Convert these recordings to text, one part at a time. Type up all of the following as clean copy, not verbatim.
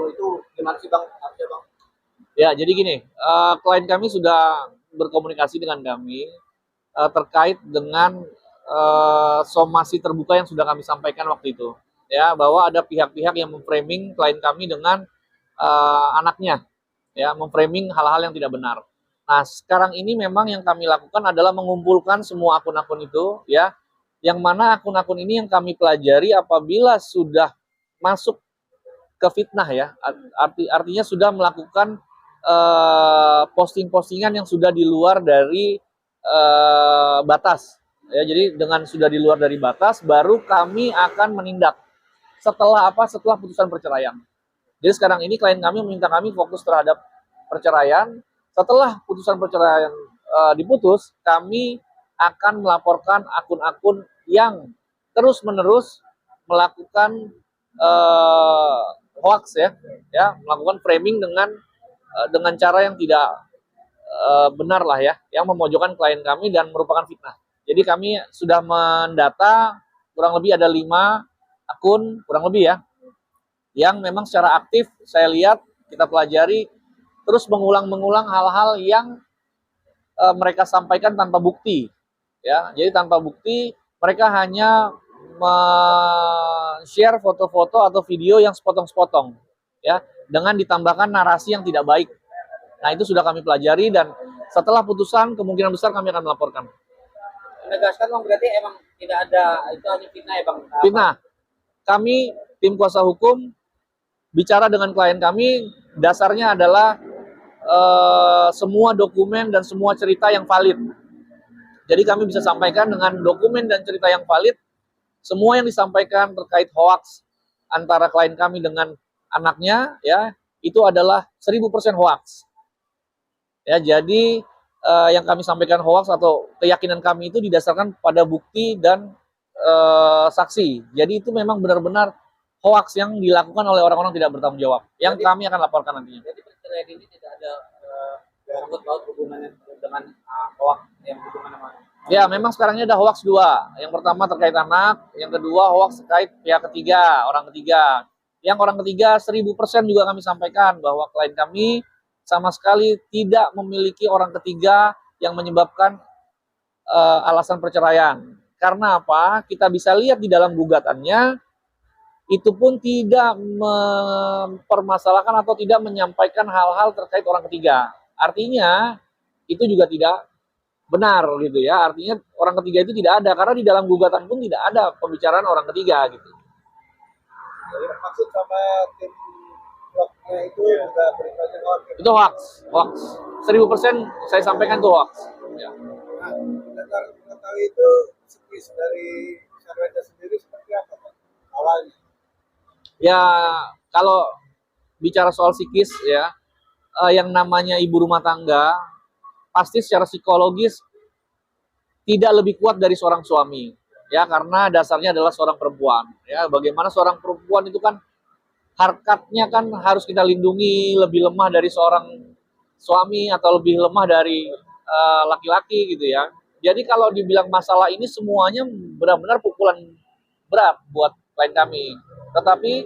itu gimana sih Bang? Harusnya Bang? Ya, jadi gini, klien kami sudah berkomunikasi dengan kami terkait dengan somasi terbuka yang sudah kami sampaikan waktu itu, ya, bahwa ada pihak-pihak yang memframing klien kami dengan anaknya, ya, memframing hal-hal yang tidak benar. Nah, sekarang ini memang yang kami lakukan adalah mengumpulkan semua akun-akun itu, ya, yang mana akun-akun ini yang kami pelajari apabila sudah masuk ke fitnah, ya, artinya sudah melakukan posting-postingan yang sudah di luar dari batas, ya. Jadi dengan sudah di luar dari batas baru kami akan menindak setelah apa, setelah putusan perceraian. Jadi sekarang ini klien kami meminta kami fokus terhadap perceraian. Setelah putusan perceraian diputus, kami akan melaporkan akun-akun yang terus-menerus melakukan hoax, ya, melakukan framing dengan cara yang tidak benar lah, ya, yang memojokkan klien kami dan merupakan fitnah. Jadi kami sudah mendata kurang lebih ada 5 akun kurang lebih, ya, yang memang secara aktif saya lihat, kita pelajari, terus mengulang-mengulang hal-hal yang mereka sampaikan tanpa bukti, ya. Jadi tanpa bukti mereka hanya share foto-foto atau video yang sepotong-sepotong, ya, dengan ditambahkan narasi yang tidak baik. Nah, itu sudah kami pelajari dan setelah putusan kemungkinan besar kami akan melaporkan. Menegaskan Bang, berarti emang tidak ada, itu hanya fitnah ya Bang? Fitnah. Kami tim kuasa hukum bicara dengan klien kami, dasarnya adalah semua dokumen dan semua cerita yang valid. Jadi kami bisa sampaikan dengan dokumen dan cerita yang valid, semua yang disampaikan terkait hoax antara klien kami dengan anaknya, ya, itu adalah 1000% hoax. Ya, jadi yang kami sampaikan hoax atau keyakinan kami itu didasarkan pada bukti dan saksi. Jadi itu memang benar-benar hoax yang dilakukan oleh orang-orang tidak bertanggung jawab, yang jadi, kami akan laporkan nantinya. Jadi perceraian ini tidak ada sangkut paut hubungannya dengan hoax yang hubungan sama. Ya, memang sekarang ini ada hoax 2. Yang pertama terkait anak, yang kedua hoax terkait pihak ketiga, orang ketiga. Yang orang ketiga 1000% juga kami sampaikan bahwa klien kami sama sekali tidak memiliki orang ketiga yang menyebabkan alasan perceraian. Karena apa? Kita bisa lihat di dalam gugatannya, itu pun tidak mempermasalahkan atau tidak menyampaikan hal-hal terkait orang ketiga. Artinya, itu juga tidak benar gitu, ya. Artinya orang ketiga itu tidak ada, karena di dalam gugatan pun tidak ada pembicaraan orang ketiga gitu. Jadi maksud sama tim blognya itu juga beritanya hoax. Itu hoax. 1000% saya sampaikan itu hoax. Ya. Nah, mengetahui itu skis dari Sarwenda sendiri seperti apa Pak awalnya? Ya, kalau bicara soal psikis, ya, yang namanya ibu rumah tangga pasti secara psikologis tidak lebih kuat dari seorang suami, ya, karena dasarnya adalah seorang perempuan, ya. Bagaimana seorang perempuan itu kan harkatnya kan harus kita lindungi, lebih lemah dari seorang suami atau lebih lemah dari laki-laki gitu, ya. Jadi kalau dibilang masalah ini semuanya benar-benar pukulan berat buat klien kami. Tetapi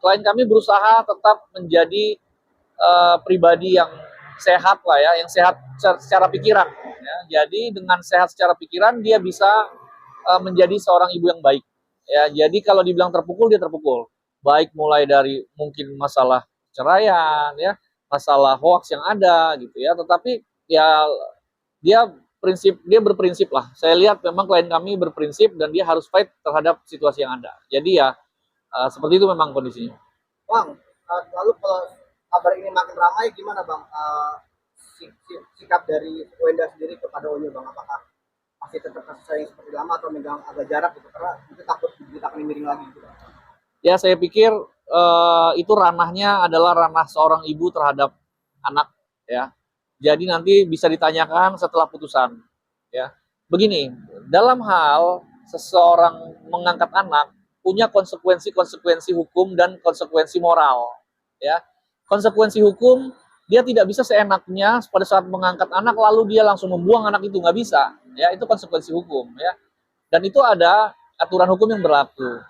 klien kami berusaha tetap menjadi pribadi yang sehat lah, ya, yang sehat secara pikiran. Ya. Jadi dengan sehat secara pikiran dia bisa menjadi seorang ibu yang baik. Ya, jadi kalau dibilang terpukul, dia terpukul. Baik mulai dari mungkin masalah perceraian, ya, masalah hoax yang ada gitu, ya. Tetapi ya dia berprinsip lah. Saya lihat memang klien kami berprinsip dan dia harus fight terhadap situasi yang ada. Jadi ya seperti itu memang kondisinya. Bang, lalu kalau kabar ini makin ramai, gimana Bang sikap dari Wenda sendiri kepada Onyo Bang? Apakah masih tetap kasih sayang seperti lama atau megang agak jarak gitu, karena itu takut kita akan miring lagi gitu Bang? Ya, saya pikir itu ranahnya adalah ranah seorang ibu terhadap anak, ya. Jadi nanti bisa ditanyakan setelah putusan, ya. Begini, dalam hal seseorang mengangkat anak punya konsekuensi hukum dan konsekuensi moral, ya. Konsekuensi hukum, dia tidak bisa seenaknya pada saat mengangkat anak lalu dia langsung membuang anak itu, nggak bisa, ya. Itu konsekuensi hukum, ya. Dan itu ada aturan hukum yang berlaku.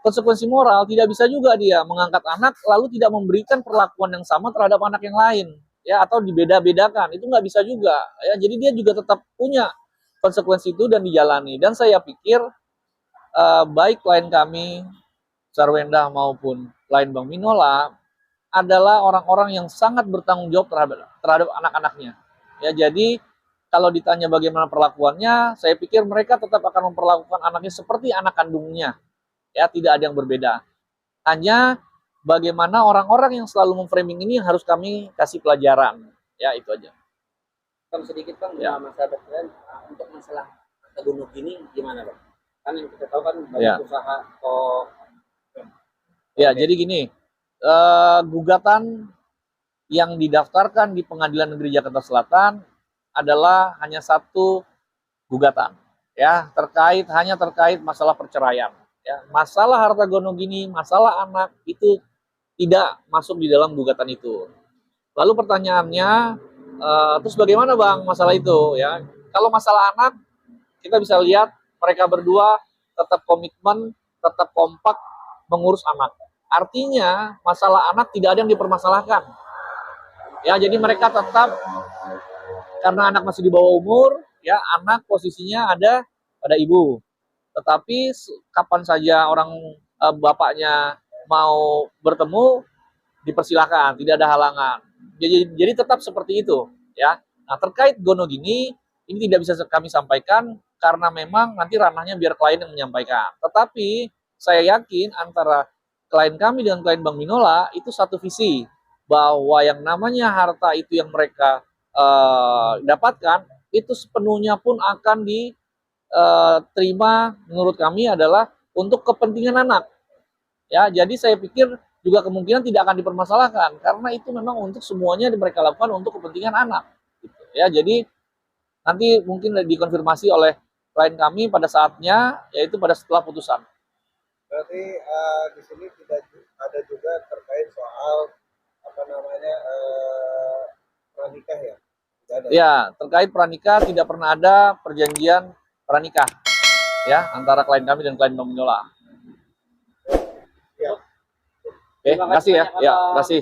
konsekuensi moral, tidak bisa juga dia mengangkat anak lalu tidak memberikan perlakuan yang sama terhadap anak yang lain, ya, atau dibeda-bedakan. Itu nggak bisa juga, ya. Jadi dia juga tetap punya konsekuensi itu dan dijalani. Dan saya pikir baik klien kami, Sarwenda maupun klien Bang Minola adalah orang-orang yang sangat bertanggung jawab terhadap anak-anaknya. Ya, jadi kalau ditanya bagaimana perlakuannya, saya pikir mereka tetap akan memperlakukan anaknya seperti anak kandungnya. Ya, tidak ada yang berbeda. Hanya bagaimana orang-orang yang selalu memframing ini harus kami kasih pelajaran. Ya, itu aja. Bang, sedikit Bang, Ya. masalah untuk masalah gunung ini gimana Bang? Kan yang kita tahu kan banyak Ya. usaha Ya, jadi gini, gugatan yang didaftarkan di Pengadilan Negeri Jakarta Selatan adalah hanya satu gugatan, ya, hanya terkait masalah perceraian. Ya, masalah harta gonogini, masalah anak itu tidak masuk di dalam gugatan itu. Lalu pertanyaannya, terus bagaimana Bang masalah itu? Ya, kalau masalah anak, kita bisa lihat mereka berdua tetap komitmen, tetap kompak mengurus anak. Artinya masalah anak tidak ada yang dipermasalahkan. Ya, jadi mereka tetap, karena anak masih di bawah umur, ya, anak posisinya ada pada ibu. Tetapi kapan saja orang bapaknya mau bertemu, dipersilakan, tidak ada halangan. Jadi tetap seperti itu, ya. Nah, terkait gonogini ini tidak bisa kami sampaikan karena memang nanti ranahnya biar klien yang menyampaikan. Tetapi saya yakin antara klien kami dengan klien Bang Minola itu satu visi, bahwa yang namanya harta itu yang mereka dapatkan itu sepenuhnya pun akan diterima menurut kami adalah untuk kepentingan anak. Ya, jadi saya pikir juga kemungkinan tidak akan dipermasalahkan karena itu memang untuk semuanya mereka lakukan untuk kepentingan anak. Gitu. Ya, jadi nanti mungkin dikonfirmasi oleh klien kami pada saatnya, yaitu pada setelah putusan. Berarti di sini tidak ada juga terkait soal apa namanya pranikah ya? Tidak ada. Ya, terkait pranikah tidak pernah ada perjanjian pranikah ya antara klien kami dan klien Bang Minola. Ya. Oke, terima kasih ya. Ya, terima kasih.